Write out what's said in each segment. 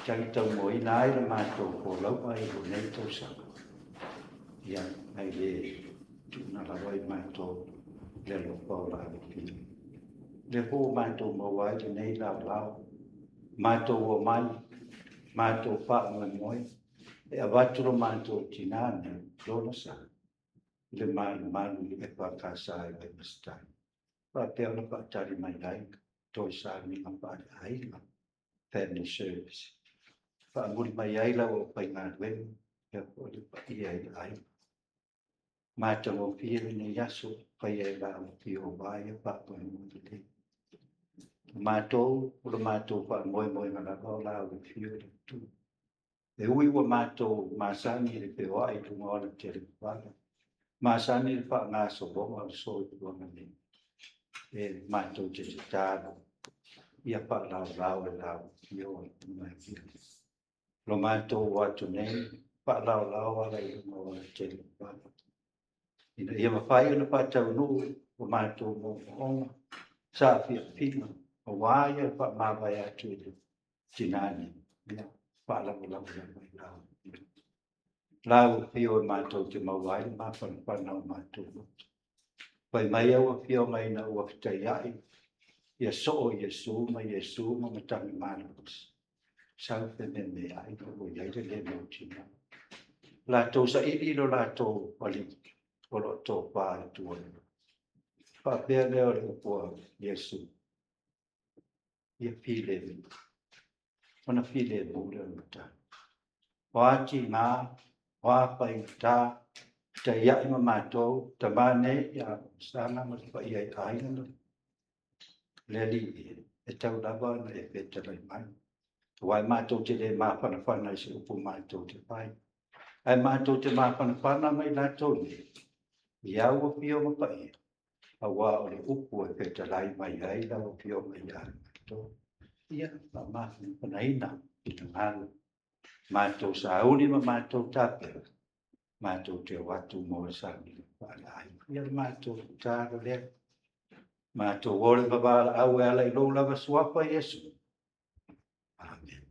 Chạy tàu mỗi lái là mà tổ cổ lâu bay của nên tôi sợ giờ ngày về chúng nó là bay mà tổ để lục vào lại một tí để vô mà tổ mà quay cho nên là lao mà tổ của mà tổ phạm người mỗi để bắt cho mà tổ chỉ nàn này đó nó sợ để mà cái phát cá sai cái mistake và theo nó phát trả đi mày đấy tôi sai mình không phải ấy mà family service và muốn mày ấy là phải ngàn bên để có được phải ấy ấy mà trong một phía này giá số phải ấy là một phía bài và phải muốn gì mà tôi phải mỗi mà là có lao được phía được tu để uy qua mà tôi mà sáng nay thì phải hỏi tôi ngon là chơi được quá mà sáng nay phải ngã số bốn mà số của mình để mà tôi chỉ trả được ia phải lao nhiều mà lo mà tôi qua chỗ này phải lao lại mà chơi được quá ia mà phải nó phải trâu nu mà tôi muốn sa phiền why phải mà phải chơi chỉ nani phải lao lao phiêu mà tôi chỉ mà why mà phần nào mà tôi vậy mấy ông phiêu mấy nào chạy lại Yesu mà chẳng mà sao thế nên để ai có buổi ấy cho nên một chuyện là tôi sẽ ít đó là tôi và lịch của đội tôi và tôi và bây giờ là của Yesu phi lên nó phi lên bộ đơn ta hóa chỉ mà hóa phải ta chạy dạy mà tôi ta ba nấy ya sáng mà phải dạy ai nữa Leli etau lava na e petalai mai. Wai mātou te le māwhanawhana i se upu mātou te pai. Ai mātou te māwhanawhana mai lātou ni. Ia ua pio mapai. A wā o le upu e petalai mai ai la ua pio mai ai mātou. Ia ma māwhanaina i te ngālu. Mātou sa auli ma mātou tāpera. Mātou te watu mo e sāmi. Ia mātou tāra lea. Ma to wole baba au ala I lo lava suapa Yesu. Amen.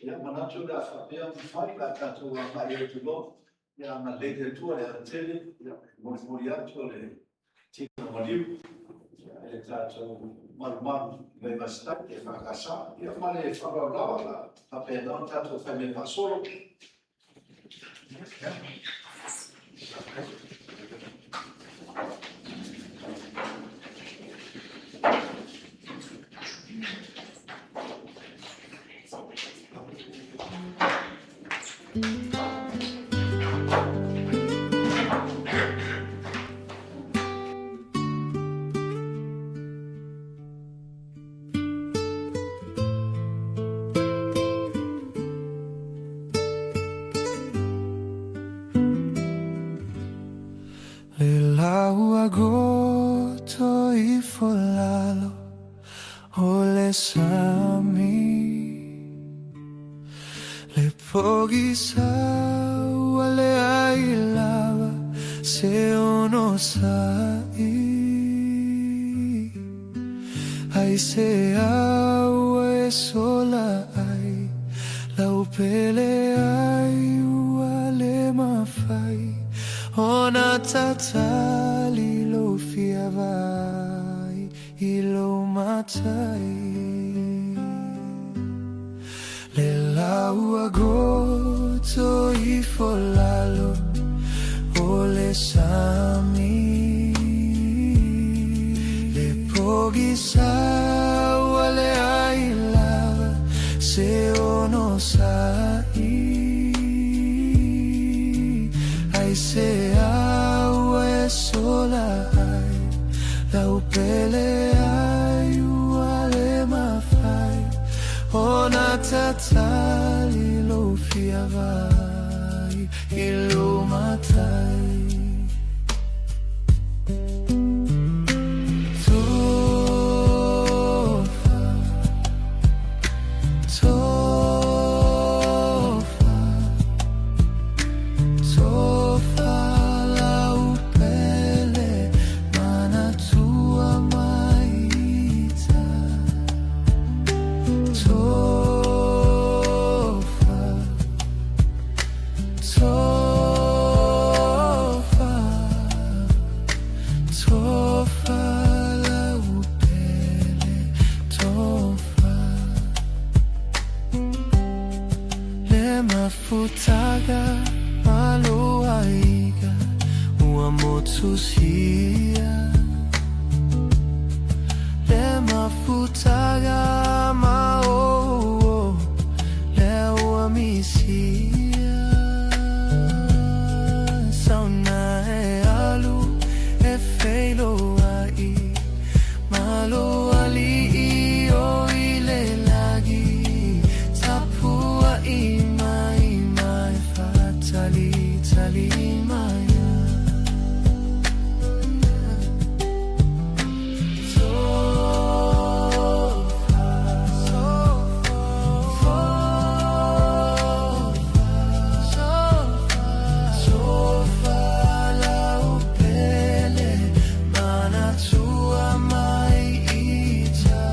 Ja, man hat schon das Feigheit dazu, aber jetzt überhaupt, ja, man legt die Tour, der erzählt, ja, muss ja tolle Tino Moliu, ja, so, mal, wenn was sagt, der Fracassa, ja, mal, ich fahre bla, appena tanto fammi fa solo. Agosto y folalo ole sami le pochi wale ailava se ono sai ai se awe sola ai la upele ai wale mafai ona tatali lo fiavai ilo matai le lau agosto I folalo ole sami le pochi wale ailava se ono sai se awe sola ai la upele ai wale mafai ona matatali lo fiavai ilo matai Mafutaga maluaiga ua Motootua le mafutaga mao le ua misia sauna e alu e feilo ai malo ali o ile lagi tapua Tali maya sofa la upele mana tua mai ita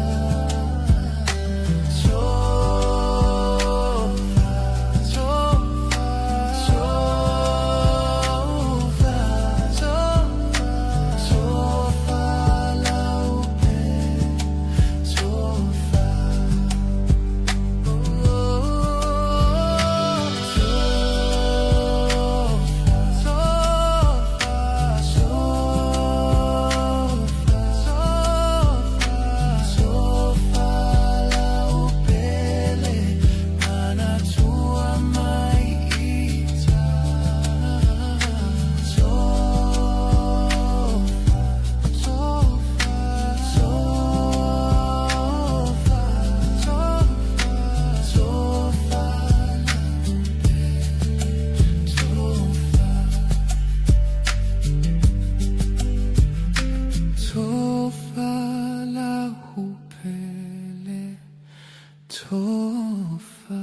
Tofa